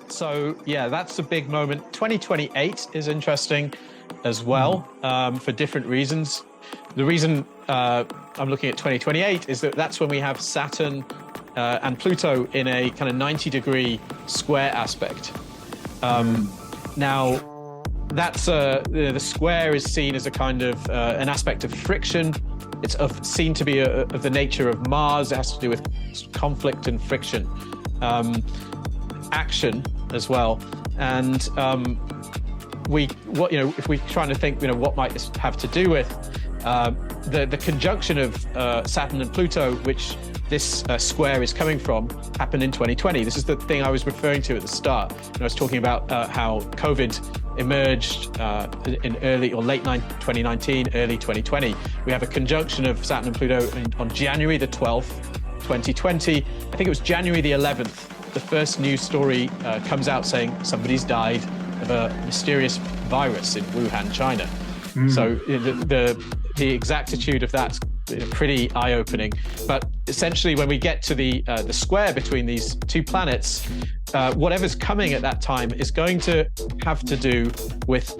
So yeah, that's a big moment. 2028 is interesting as well, for different reasons. The reason I'm looking at 2028 is that that's when we have Saturn and Pluto in a kind of 90-degree square aspect. Now, that's the square is seen as a kind of an aspect of friction. It's seen to be of the nature of Mars. It has to do with conflict and friction, action as well. And if we're trying to think, what might this have to do with the conjunction of Saturn and Pluto, which this square is coming from, happened in 2020. This is the thing I was referring to at the start. I was talking about how COVID emerged in early or late 2019, early 2020. We have a conjunction of Saturn and Pluto on January the 12th, 2020. I think it was January the 11th. The first news story comes out saying somebody's died of a mysterious virus in Wuhan, China. So the exactitude of that's pretty eye-opening. But essentially, when we get to the square between these two planets, whatever's coming at that time is going to have to do with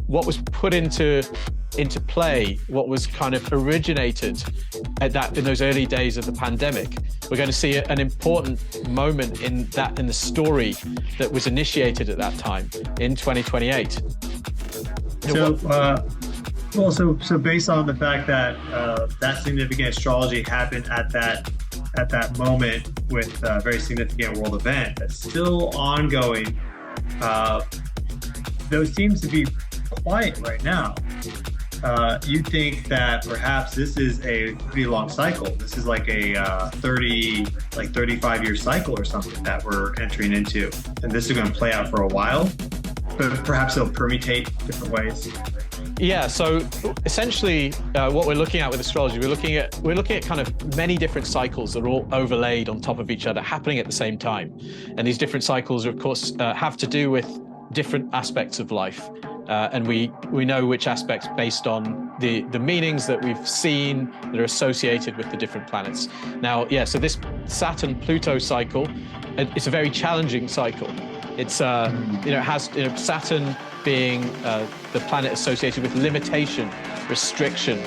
what was put into play, what was kind of originated in those early days of the pandemic. We're going to see an important moment in the story that was initiated at that time in 2028. So based on the fact that that significant astrology happened at that moment with a very significant world event that's still ongoing, those seems to be quiet right now. You think that perhaps this is a pretty long cycle. This is like a 35-year cycle or something that we're entering into, and this is going to play out for a while, but perhaps it'll permutate different ways. Yeah, so essentially what we're looking at with astrology, we're looking at kind of many different cycles that are all overlaid on top of each other, happening at the same time. And these different cycles, of course, have to do with different aspects of life. And we know which aspects based on the meanings that we've seen that are associated with the different planets. Now, yeah, so this Saturn-Pluto cycle, it's a very challenging cycle. It's it has Saturn being the planet associated with limitation, restriction,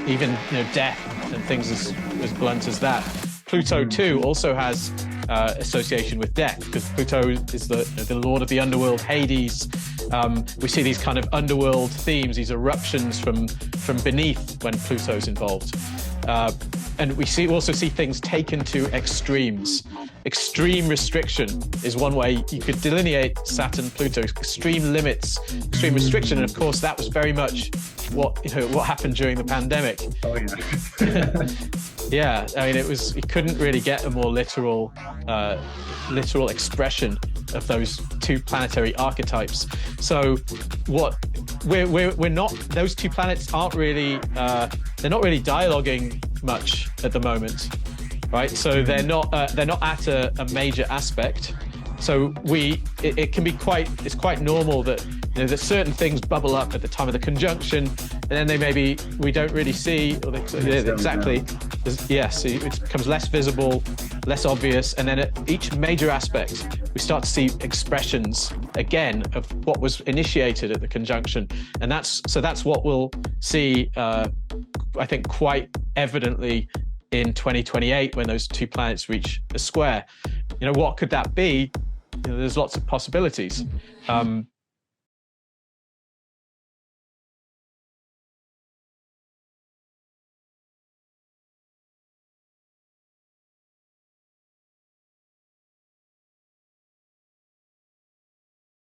even death and things as blunt as that. Pluto too also has association with death, because Pluto is the lord of the underworld, Hades. We see these kind of underworld themes, these eruptions from beneath when Pluto's involved. And we also see things taken to extremes. Extreme restriction is one way you could delineate Saturn, Pluto. Extreme limits, extreme restriction, and of course that was very much what happened during the pandemic. Oh yeah. Yeah, I mean it couldn't really get a more literal expression of those two planetary archetypes. So what we're not, those two planets aren't really they're not really dialoguing much at the moment, right? So they're not at a major aspect. So it can be it's quite normal that that certain things bubble up at the time of the conjunction, and then we don't really see, exactly. Yes, it becomes less visible, less obvious, and then at each major aspect, we start to see expressions again of what was initiated at the conjunction, and that's what we'll see, I think, quite evidently in 2028 when those two planets reach a square. What could that be? There's lots of possibilities.